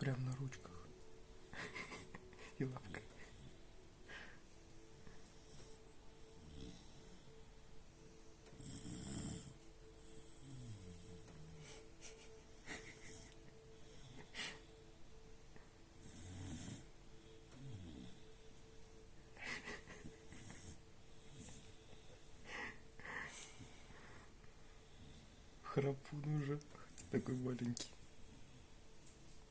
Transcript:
прям на ручках и лапкой. Храпун уже такой маленький.